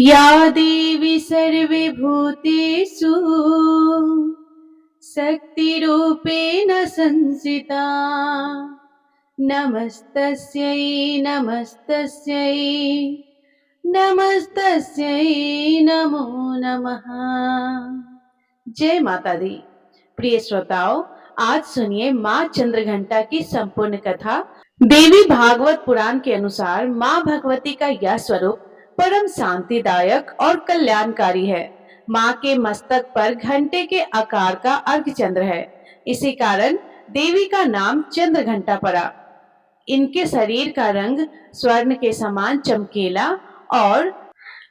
या देवी सर्वभूतेषु शक्तिरूपेण संस्थिता नमस्तस्यै नमस्तस्यै नमस्तस्यै नमो नमः। जय माता दी। प्रिय श्रोताओं, आज सुनिए माँ चंद्रघंटा की संपूर्ण कथा। देवी भागवत पुराण के अनुसार माँ भगवती का यह स्वरूप परम शांतिदायक और कल्याणकारी है। माँ के मस्तक पर घंटे के आकार का अर्धचंद्र है, इसी कारण देवी का नाम चंद्रघंटा पड़ा। इनके शरीर का रंग स्वर्ण के समान चमकीला और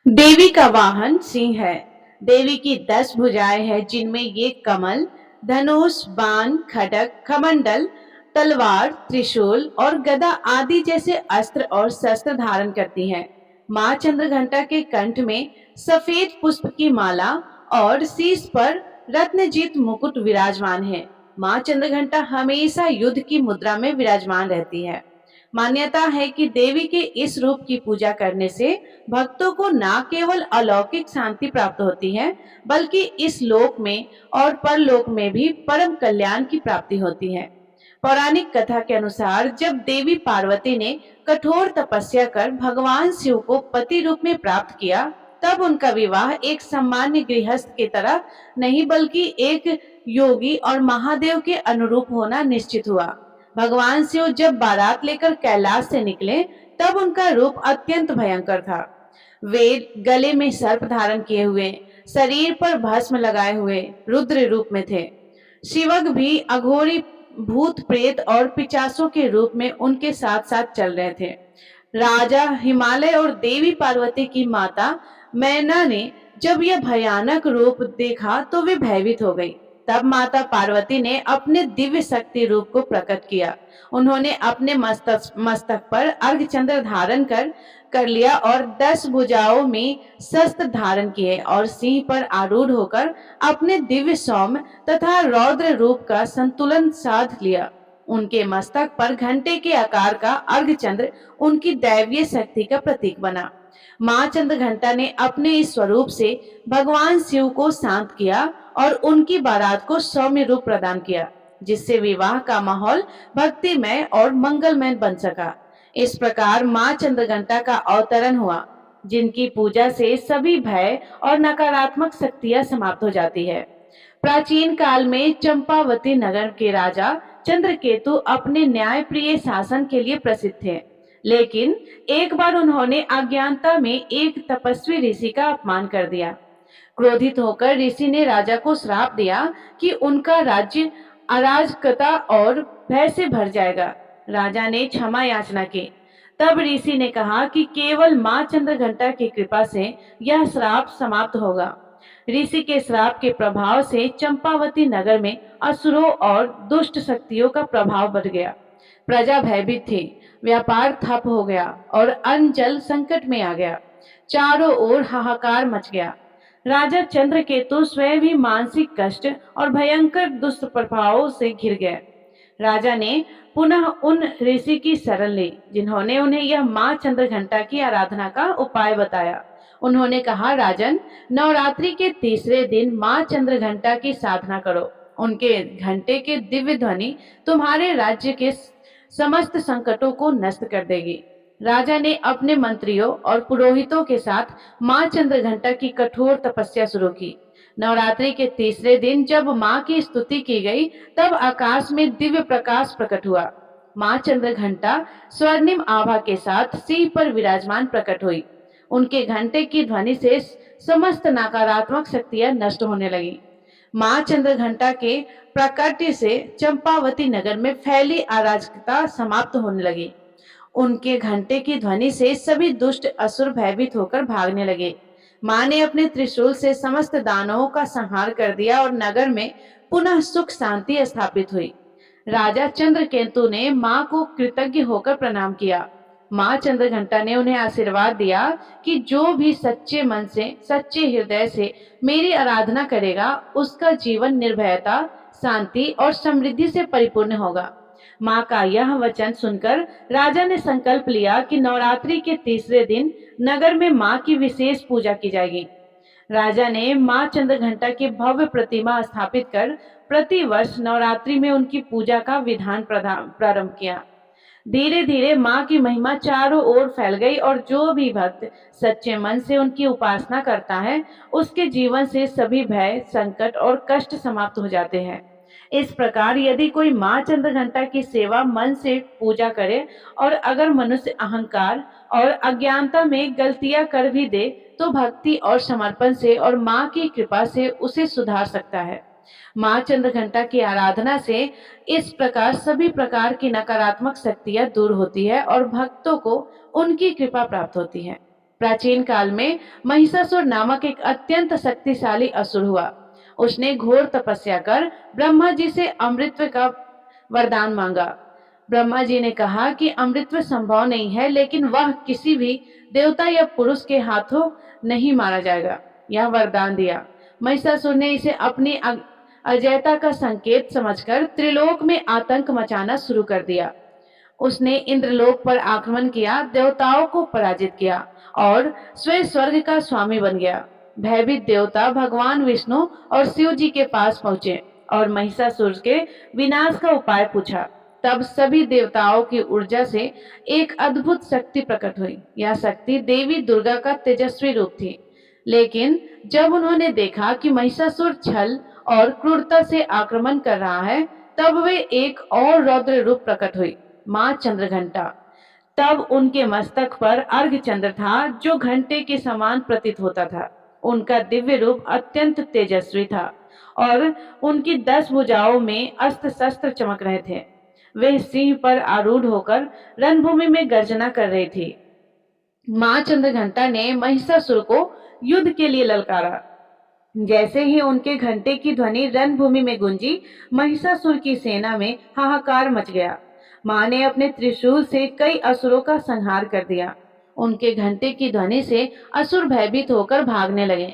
देवी का वाहन सिंह है। देवी की 10 भुजाएं हैं, जिनमें ये कमल, धनुष, बाण, खड्ग, कमंडल, तलवार, त्रिशूल और गदा आदि जैसे अस्त्र और शस्त्र धारण करती हैं। माँ चंद्रघंटा के कंठ में सफेद पुष्प की माला और शीश पर रत्नजित मुकुट विराजमान है। माँ चंद्रघंटा हमेशा युद्ध की मुद्रा में विराजमान रहती है। मान्यता है कि देवी के इस रूप की पूजा करने से भक्तों को न केवल अलौकिक शांति प्राप्त होती है, बल्कि इस लोक में और परलोक में भी परम कल्याण की प्राप्ति होती है। पौराणिक कथा के अनुसार जब देवी पार्वती ने कठोर तपस्या कर भगवान शिव को पति रूप में प्राप्त किया, तब उनका विवाह एक सामान्य गृहस्थ की तरह नहीं, बल्कि एक योगी और महादेव के अनुरूप होना निश्चित हुआ। भगवान शिव जब बारात लेकर कैलाश से निकले, तब उनका रूप अत्यंत भयंकर था। वे गले में सर्प धारण किए हुए, शरीर पर भस्म लगाए हुए रुद्र रूप में थे। शिवक भी अघोरी भूत प्रेत और पिचासों के रूप में उनके साथ साथ चल रहे थे। राजा हिमालय और देवी पार्वती की माता मैना ने जब यह भयानक रूप देखा तो वे भयभीत हो गई। तब माता पार्वती ने अपने दिव्य शक्ति रूप को प्रकट किया। उन्होंने अपने मस्तक पर अर्धचंद्र धारण कर लिया और 10 भुजाओं में शस्त्र धारण किए और सिंह पर आरूढ़ होकर अपने दिव्य सौम्य तथा रौद्र रूप का संतुलन साध लिया। उनके मस्तक पर घंटे के आकार का अर्धचंद्र उनकी दैवीय शक्ति का प्रतीक बना। माँ चंद्रघंटा ने अपने इस स्वरूप से भगवान शिव को शांत किया और उनकी बारात को सौम्य रूप प्रदान किया, जिससे विवाह का माहौल भक्तिमय और मंगलमय बन सका। इस प्रकार माँ चंद्रघंटा का अवतरण हुआ, जिनकी पूजा से सभी भय और नकारात्मक शक्तियां समाप्त हो जाती है। प्राचीन काल में चंपावती नगर के राजा चंद्रकेतु अपने न्यायप्रिय शासन के लिए प्रसिद्ध थे, लेकिन एक बार उन्होंने अज्ञानता में एक तपस्वी ऋषि का अपमान कर दिया। क्रोधित होकर ऋषि ने राजा को श्राप दिया कि उनका राज्य अराजकता और भय से भर जाएगा। राजा ने क्षमा याचना की। तब ऋषि ने कहा कि केवल माँ चंद्रघंटा की कृपा से यह श्राप समाप्त होगा। ऋषि के श्राप के प्रभाव से चंपावती नगर में असुरों और दुष्ट शक्तियों का प्रभाव बढ़ गया। प्रजा भयभीत थी, व्यापार ठप हो गया और अन्न जल संकट में आ गया। चारों ओर हाहाकार मच गया। राजा चंद्रकेतु स्वयं भी मानसिक कष्ट और भयंकर दुष्प्रभावों से घिर गए। राजा ने पुनः उन ऋषि की शरण ली, जिन्होंने उन्हें यह माँ चंद्रघंटा की आराधना का उपाय बताया। उन्होंने कहा, राजन, नवरात्रि के तीसरे दिन माँ चंद्रघंटा की साधना करो। उनके घंटे के दिव्य ध्वनि तुम्हारे राज्य के समस्त संकटों को नष्ट कर देगी। राजा ने अपने मंत्रियों और पुरोहितों के साथ माँ चंद्रघंटा की कठोर तपस्या शुरू की। नवरात्रि के तीसरे दिन जब माँ की स्तुति की गई, तब आकाश में दिव्य प्रकाश प्रकट हुआ। माँ चंद्रघंटा स्वर्णिम आभा के साथ सिंह पर विराजमान प्रकट हुई। उनके घंटे की ध्वनि से समस्त नकारात्मक शक्तियां नष्ट होने लगी। माँ चंद्रघंटा के प्राकट्य से चंपावती नगर में फैली अराजकता समाप्त होने लगी। उनके घंटे की ध्वनि से सभी दुष्ट असुर भयभीत होकर भागने लगे। माँ ने अपने त्रिशूल से समस्त दानवों का संहार कर दिया और नगर में पुनः सुख शांति स्थापित हुई। राजा चंद्रकेतु ने माँ को कृतज्ञ होकर प्रणाम किया। माँ चंद्रघंटा ने उन्हें आशीर्वाद दिया कि जो भी सच्चे मन से, सच्चे हृदय से मेरी आराधना करेगा, उसका जीवन निर्भयता, शांति और समृद्धि से परिपूर्ण होगा। माँ का यह वचन सुनकर राजा ने संकल्प लिया कि नवरात्रि के तीसरे दिन नगर में माँ की विशेष पूजा की जाएगी। राजा ने माँ चंद्रघंटा की भव्य प्रतिमा स्थापित कर प्रति वर्ष नवरात्रि में उनकी पूजा का विधान प्रारंभ किया। धीरे धीरे माँ की महिमा चारों ओर फैल गई और जो भी भक्त सच्चे मन से उनकी उपासना करता है, उसके जीवन से सभी भय, संकट और कष्ट समाप्त हो जाते हैं। इस प्रकार यदि कोई माँ चंद्रघंटा की सेवा मन से पूजा करे और अगर मनुष्य अहंकार और अज्ञानता में गलतियां कर भी दे, तो भक्ति और समर्पण से और माँ की कृपा से उसे सुधार सकता है। माँ चंद्रघंटा की आराधना से इस प्रकार सभी प्रकार की नकारात्मक शक्तियां दूर होती है और भक्तों को उनकी कृपा प्राप्त होती है। प्राचीन काल में महिषासुर नामक एक अत्यंत शक्तिशाली असुर हुआ। उसने घोर तपस्या कर ब्रह्मा जी से अमृतत्व का वरदान मांगा। ब्रह्मा जी ने कहा कि अमृतत्व संभव नहीं है, लेकिन वह किसी भी देवता या पुरुष के हाथों नहीं मारा जाएगा। यह वरदान दिया। महिषासुर ने इसे अपनी अजयता का संकेत समझकर त्रिलोक में आतंक मचाना शुरू कर दिया। उसने इंद्रलोक पर आक्रमण किया, देवताओं को पराजित किया और स्वयं स्वर्ग का स्वामी बन गया। भयभीत देवता भगवान विष्णु और शिव जी के पास पहुंचे और महिषासुर के विनाश का उपाय पूछा। तब सभी देवताओं की ऊर्जा से एक अद्भुत शक्ति प्रकट हुई। यह शक्ति देवी दुर्गा का तेजस्वी रूप थी। लेकिन जब उन्होंने देखा कि महिषासुर छल और क्रूरता से आक्रमण कर रहा है, तब वे एक और रौद्र रूप प्रकट हुई, माँ चंद्रघंटा। तब उनके मस्तक पर अर्घ चंद्र था, जो घंटे के समान प्रतीत होता था। उनका दिव्य रूप अत्यंत तेजस्वी था और उनकी 10 भुजाओं में अस्त्र शस्त्र चमक रहे थे। वे सिंह पर आरूढ़ होकर रणभूमि में गर्जना कर रही थी। माँ चंद्रघंटा ने महिषासुर को युद्ध के लिए ललकारा। जैसे ही उनके घंटे की ध्वनि रणभूमि में गूंजी, महिषासुर की सेना में हाहाकार मच गया। माँ ने अपने त्रिशूल से कई असुरों का संहार कर दिया। उनके घंटे की ध्वनि से असुर भयभीत होकर भागने लगे।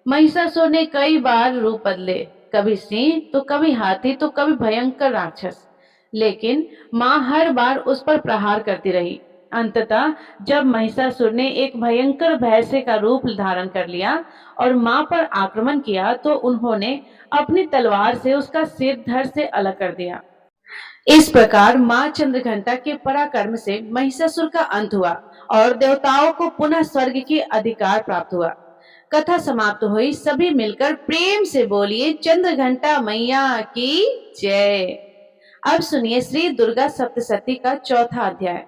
महिषासुर ने कई बार रूप बदले, कभी सिंह तो कभी हाथी तो कभी भयंकर राक्षस, लेकिन माँ हर बार उस पर प्रहार करती रही। अंततः जब महिषासुर ने एक भयंकर भैंसे का रूप धारण कर लिया और माँ पर आक्रमण किया, तो उन्होंने अपनी तलवार से उसका सिर धड़ से अलग कर दिया। इस प्रकार माँ चंद्रघंटा के पराक्रम से महिषासुर का अंत हुआ और देवताओं को पुनः स्वर्ग के अधिकार प्राप्त हुआ। कथा समाप्त हुई। सभी मिलकर प्रेम से बोलिए, चंद्रघंटा मैया की जय। अब सुनिए श्री दुर्गा सप्तशती का चौथा अध्याय।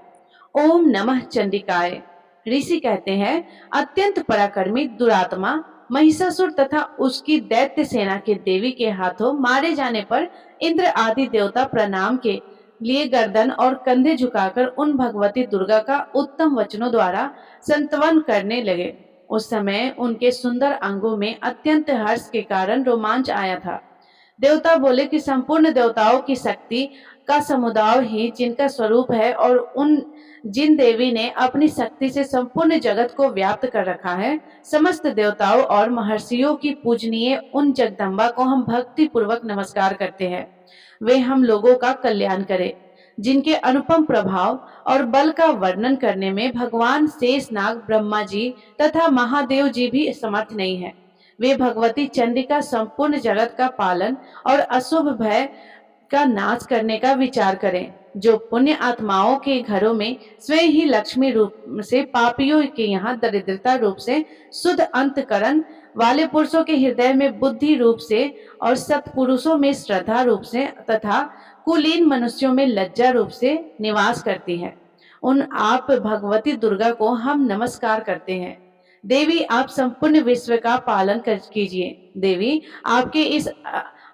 ओम नमः चंडिकाय। ऋषि कहते हैं, अत्यंत पराक्रमी दुरात्मा महिषासुर तथा उसकी दैत्य सेना के देवी के हाथों मारे जाने पर इंद्र आदि देवता प्रणाम के लिए गर्दन और कंधे झुकाकर उन भगवती दुर्गा का उत्तम वचनों द्वारा संतवन करने लगे। उस समय उनके सुंदर अंगों में अत्यंत हर्ष के कारण रोमांच आया था। देवता बोले कि संपूर्ण देवताओं की शक्ति का समुदाय ही जिनका स्वरूप है और उन जिन देवी ने अपनी शक्ति से संपूर्ण जगत को व्याप्त कर रखा है, समस्त देवताओं और महर्षियों की पूजनीय उन जगदम्बा को हम भक्ति पूर्वक नमस्कार करते हैं। वे हम लोगों का कल्याण करें। जिनके अनुपम प्रभाव और बल का वर्णन करने में भगवान शेषनाग, ब्रह्मा जी तथा महादेव जी भी समर्थ नहीं है। वे भगवती चंडिका संपूर्ण जगत का पालन और अशुभ भय का नाश करने का विचार करें। जो पुण्य आत्माओं के घरों में स्वयं ही लक्ष्मी रूप से, पापियों के यहाँ दरिद्रता रूप से, शुद्ध अंतकरण वाले पुरुषों के हृदय में बुद्धि रूप से और सत्पुरुषों में श्रद्धा रूप से तथा कुलीन मनुष्यों में लज्जा रूप से निवास करती है, उन आप भगवती दुर्गा को हम नमस्कार करते हैं। देवी, आप संपूर्ण विश्व का पालन कीजिए। देवी, आपके इस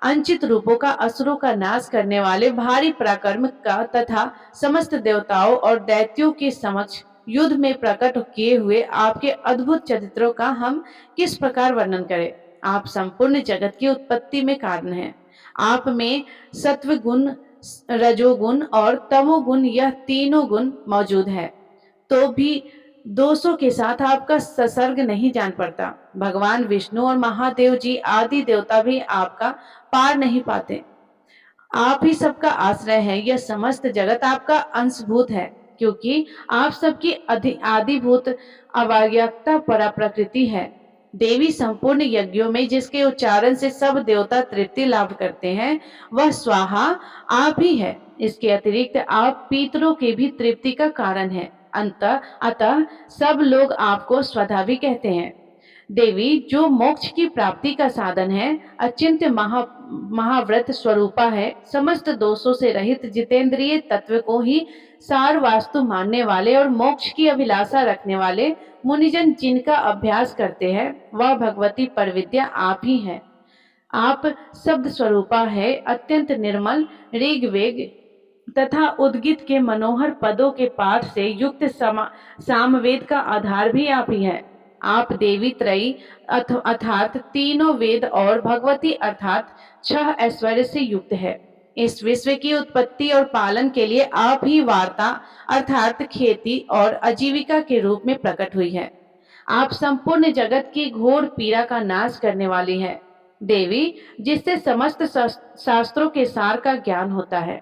अंचित रूपों का असुरों का नाश करने वाले भारी पराक्रम का तथा समस्त देवताओं और दैत्यों के समक्ष युद्ध में प्रकट किए हुए आपके अद्भुत चरित्रों का हम किस प्रकार वर्णन करें। आप संपूर्ण जगत की उत्पत्ति में कारण हैं। आप में सत्व गुण, रजोगुण और तमोगुण, यह तीनों गुण मौजूद है, तो भी दोषों के साथ आपका संसर्ग नहीं जान पड़ता। भगवान विष्णु और महादेव जी आदि देवता भी आपका पार नहीं पाते। आप ही सबका आश्रय है। यह समस्त जगत आपका अंशभूत है, क्योंकि आप सबकी आदिभूत अव्यक्ता परा प्रकृति है। देवी संपूर्ण यज्ञों में जिसके उच्चारण से सब देवता तृप्ति लाभ करते हैं, वह स्वाहा आप ही है। इसके अतिरिक्त आप पितरों के भी तृप्ति का कारण है। अतः सब लोग आपको स्वधा भी कहते हैं। देवी जो मोक्ष की प्राप्ति का साधन है, अचिंत्य महाव्रत स्वरूपा है, समस्त दोषों से रहित जितेंद्रिय तत्व को ही सार वास्तु मानने वाले और मोक्ष की अभिलाषा रखने वाले मुनिजन जिनका अभ्यास करते हैं, वह भगवती परविद्या आप ही है। आप शब्द स्वरूपा है, अत्यंत निर्मल ऋग्वेद तथा उद्गीत के मनोहर पदों के पाठ से युक्त सामवेद का आधार भी आप ही है। आप देवी त्रयी अर्थात तीनों वेद और भगवती अर्थात 6 ऐश्वर्य से युक्त है। इस विश्व की उत्पत्ति और पालन के लिए आप ही वार्ता अर्थात खेती और आजीविका के रूप में प्रकट हुई है। आप संपूर्ण जगत की घोर पीड़ा का नाश करने वाली है। देवी जिससे समस्त शास्त्रों के सार का ज्ञान होता है,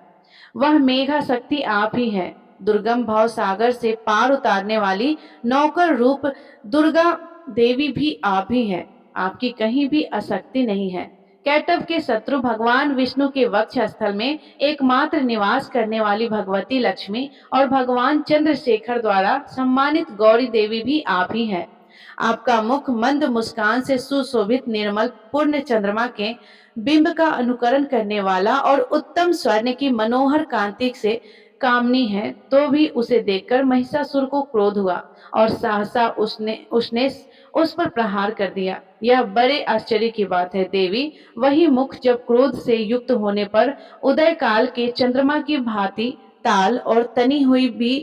वह मेघा शक्ति आप ही है। दुर्गम भाव सागर से पार उतारने वाली नौकर रूप दुर्गा देवी भी आप ही है। आपकी कहीं भी आसक्ति नहीं है। कैटव के शत्रु भगवान विष्णु के वक्ष स्थल में एकमात्र निवास करने वाली भगवती लक्ष्मी और भगवान चंद्रशेखर द्वारा सम्मानित गौरी देवी भी आप ही है। आपका मुख मंद मुस्कान से सुशोभित निर्मल पूर्ण चंद्रमा के बिंब का अनुकरण करने वाला और उत्तम स्वर्ण की मनोहर कांति से कामनी है, तो भी उसे देखकर महिषासुर को क्रोध हुआ और सहसा उसने उस पर प्रहार कर दिया। यह बड़े आश्चर्य की बात है देवी। वही मुख जब क्रोध से युक्त होने पर उदय काल के चंद्रमा की भांति ताल और तनी हुई भी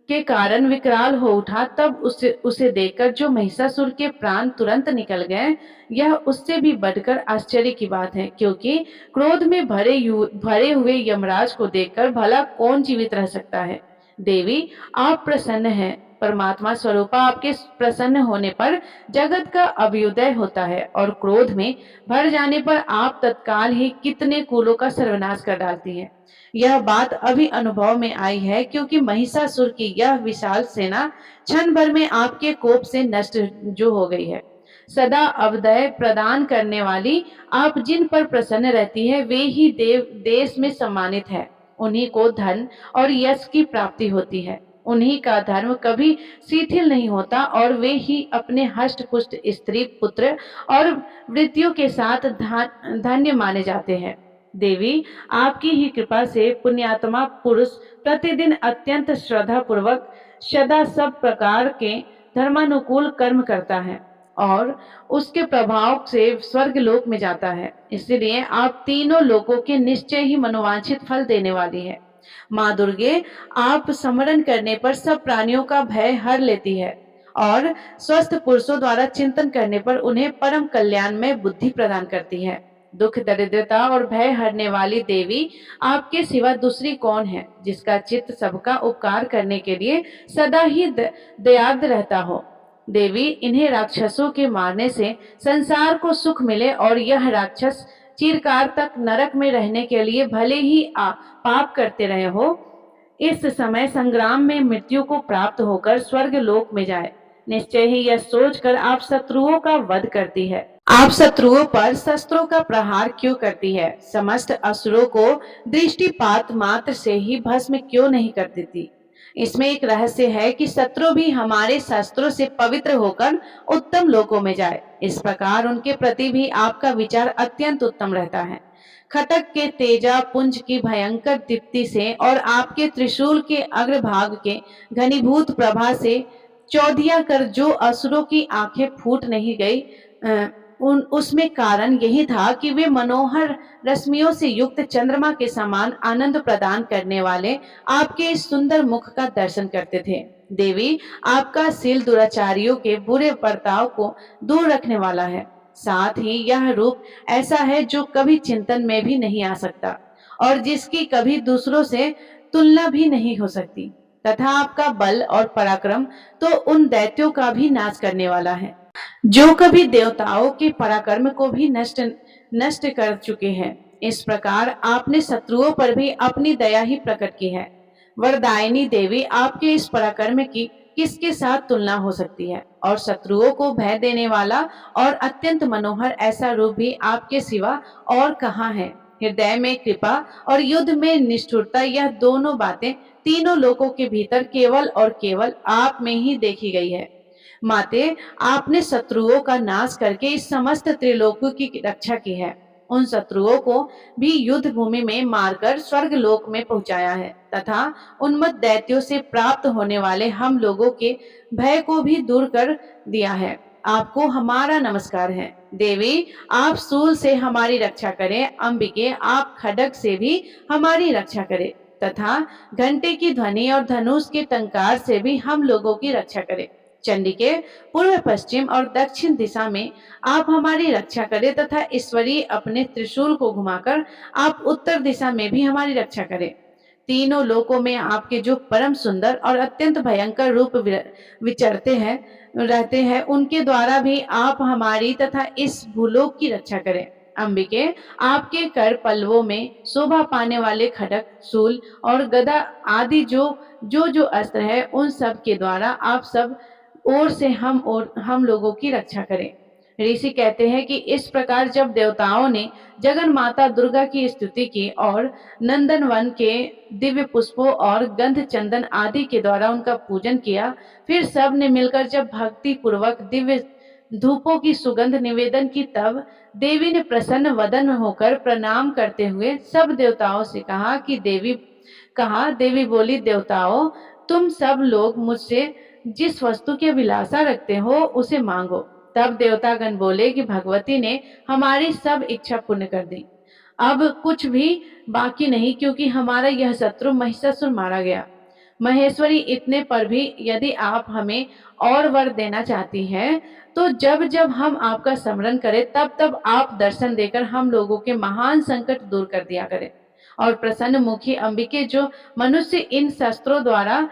के कारण विकराल हो उठा, तब उसे देखकर जो महिषासुर के प्राण तुरंत निकल गए, यह उससे भी बढ़कर आश्चर्य की बात है, क्योंकि क्रोध में भरे हुए यमराज को देखकर भला कौन जीवित रह सकता है। देवी आप प्रसन्न हैं। परमात्मा स्वरूपा आपके प्रसन्न होने पर जगत का अभ्युदय होता है और क्रोध में भर जाने पर आप तत्काल ही कितने कुलों का सर्वनाश कर डालती हैं। यह बात अभी अनुभव में आई है, क्योंकि महिषासुर की यह विशाल सेना क्षण भर में आपके कोप से नष्ट जो हो गई है। सदा अवदय प्रदान करने वाली आप जिन पर प्रसन्न रहती है, वे ही देश में सम्मानित है। उन्हीं को धन और यश की प्राप्ति होती है। उन्हीं का धर्म कभी शिथिल नहीं होता और वे ही अपने हष्ट पुष्ट स्त्री पुत्र और वृत्तियों के साथ धन्य माने जाते हैं। देवी आपकी ही कृपा से पुण्यात्मा पुरुष प्रतिदिन अत्यंत श्रद्धा पूर्वक सदा सब प्रकार के धर्मानुकूल कर्म करता है और उसके प्रभाव से स्वर्ग लोक में जाता है। इसलिए आप तीनों लोकों के निश्चय ही मनोवांछित फल देने वाली है। माँ दुर्गे आप स्मरण करने पर सब प्राणियों का भय हर लेती है और स्वस्थ पुरुषों द्वारा चिंतन करने पर उन्हें परम कल्याण में बुद्धि प्रदान करती है। दुख दरिद्रता और भय हरने वाली देवी आपके सिवा दूसरी कौन है, जिसका चित्त सबका उपकार करने के लिए सदा ही दयार्द रहता हो। देवी इन्हें राक्षसों के मारने से संसार को सुख मिले और यह राक्षस चिरकाल तक नरक में रहने के लिए भले ही पाप करते रहे हो, इस समय संग्राम में मृत्यु को प्राप्त होकर स्वर्ग लोक में जाए। निश्चय ही यह सोचकर आप शत्रुओं का वध करती है। आप शत्रुओं पर शस्त्रों का प्रहार क्यों करती है? समस्त असुरों को दृष्टिपात मात्र से ही भस्म क्यों नहीं कर देती? इसमें एक रहस्य है कि शत्रु भी हमारे शस्त्रों से पवित्र होकर उत्तम लोकों में जाए। इस प्रकार उनके प्रति भी आपका विचार अत्यंत उत्तम रहता है। खटक के तेजा पुंज की भयंकर दीप्ति से और आपके त्रिशूल के अग्रभाग के घनीभूत प्रभा से चौधिया कर जो असुरों की आंखें फूट नहीं गई, उसमें कारण यही था कि वे मनोहर रश्मियों से युक्त चंद्रमा के समान आनंद प्रदान करने वाले आपके इस सुंदर मुख का दर्शन करते थे। देवी आपका शील दुराचारियों के बुरे बर्ताव को दूर रखने वाला है। साथ ही यह रूप ऐसा है जो कभी चिंतन में भी नहीं आ सकता और जिसकी कभी दूसरों से तुलना भी नहीं हो सकती, तथा आपका बल और पराक्रम तो उन दैत्यों का भी नाश करने वाला है जो कभी देवताओं के पराक्रम को भी नष्ट कर चुके हैं। इस प्रकार आपने शत्रुओं पर भी अपनी दया ही प्रकट की है। वरदायिनी देवी, आपके इस पराक्रम की किसके साथ तुलना हो सकती है, और शत्रुओं को भय देने वाला और अत्यंत मनोहर ऐसा रूप भी आपके सिवा और कहाँ है। हृदय में कृपा और युद्ध में निष्ठुरता, यह दोनों बातें तीनों लोकों के भीतर केवल और केवल आप में ही देखी गई है। माते, आपने शत्रुओं का नाश करके इस समस्त त्रिलोक की रक्षा की है। उन शत्रुओं को भी युद्ध भूमि में मारकर स्वर्ग लोक में पहुंचाया है तथा उन्मत्त दैत्यों से प्राप्त होने वाले हम लोगों के भय को भी दूर कर दिया है। आपको हमारा नमस्कार है। देवी, आप सूल से हमारी रक्षा करें। अंबिके, आप खड्ग से भी हमारी रक्षा करें तथा घंटे की ध्वनि और धनुष के टंकार से भी हम लोगों की रक्षा करें। चंडिके, पूर्व, पश्चिम और दक्षिण दिशा में आप हमारी रक्षा करें तथा ईश्वरी अपने त्रिशूल को घुमाकर आप उत्तर दिशा में भी हमारी रक्षा करें। तीनों लोकों में आपके जो परम सुंदर और अत्यंत भयंकर रूप विचरते हैं रहते हैं, उनके द्वारा भी आप हमारी तथा इस भूलोक की रक्षा करें। अंबिके, आपके कर पल्लवों में शोभा पाने वाले खड्ग, शूल और गदा आदि जो अस्त्र है, उन सब के द्वारा आप सब ओर से हम लोगों की रक्षा करें। ऋषि कहते हैं कि इस प्रकार जब देवताओं ने जगन माता दुर्गा की स्तुति की और नंदन वन के दिव्य पुष्पों और गंध चंदन आदि के द्वारा उनका पूजन किया, फिर सब ने मिलकर जब भक्ति पूर्वक दिव्य धूपों की सुगंध निवेदन की, तब देवी ने प्रसन्न वदन होकर प्रणाम करते हुए सब देवताओं से देवी बोली, देवताओं, तुम सब लोग मुझसे जिस वस्तु की अभिलाषा रखते हो उसे मांगो। तब देवतागण बोले कि भगवती ने हमारी सब इच्छा पूर्ण कर दी, अब कुछ भी बाकी नहीं, क्योंकि हमारा यह शत्रु महिषासुर मारा गया। महेश्वरी, इतने पर भी यदि आप हमें और वर देना चाहती हैं, तो जब जब हम आपका स्मरण करें तब तब आप दर्शन देकर हम लोगों के महान संकट दूर कर दिया करें। और प्रसन्न मुखी अंबिके, जो मनुष्य इन शस्त्रों द्वारा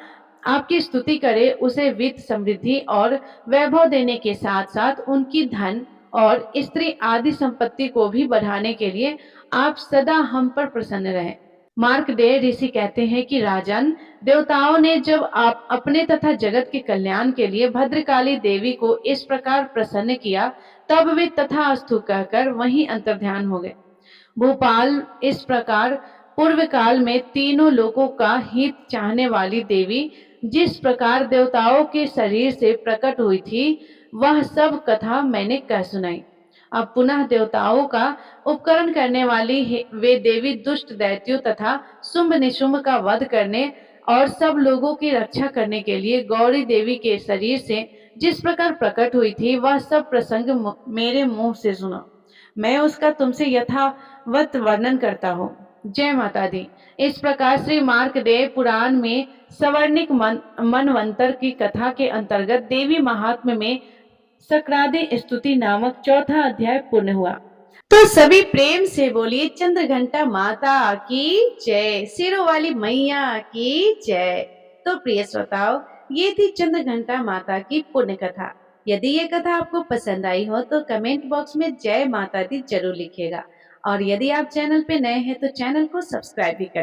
आपकी स्तुति करे, उसे वित्त, समृद्धि और वैभव देने के साथ साथ उनकी धन और स्त्री आदि संपत्ति को भी बढ़ाने के लिए आप सदा हम पर प्रसन्न रहें। मार्कंडेय ऋषि कहते हैं कि राजन, देवताओं ने जब आप अपने तथा जगत के कल्याण के लिए भद्रकाली देवी को इस प्रकार प्रसन्न किया, तब वे तथास्तु कहकर वहीं अंतर्ध्यान हो गए। भोपाल, इस प्रकार पूर्व काल में तीनों लोकों का हित चाहने वाली देवी जिस प्रकार देवताओं के शरीर से प्रकट हुई थी, वह सब कथा मैंने कह सुनाई। अब पुनः देवताओं का उपकरण करने वाली वे देवी दुष्ट दैत्यों तथा शुंभ निशुंभ का वध करने और सब लोगों की रक्षा करने के लिए गौरी देवी के शरीर से जिस प्रकार प्रकट हुई थी, वह सब प्रसंग मेरे मुंह से सुनो। मैं उसका तुमसे यथावत वर्णन करता हूँ। जय माता दी। इस प्रकार श्री मार्कंडेय पुराण में सवर्णिक मनवंतर की कथा के अंतर्गत देवी महात्म्य में सक्रादि स्तुति नामक चौथा अध्याय पूर्ण हुआ। तो सभी प्रेम से बोलिए, चंद्रघंटा माता की जय, सिरों वाली मैया की जय। तो प्रिय श्रोताओ, ये थी चंद्रघंटा माता की पुण्य कथा। यदि ये कथा आपको पसंद आई हो तो कमेंट बॉक्स में जय माता दी जरूर लिखिएगा, और यदि आप चैनल पे नए हैं तो चैनल को सब्सक्राइब भी करें।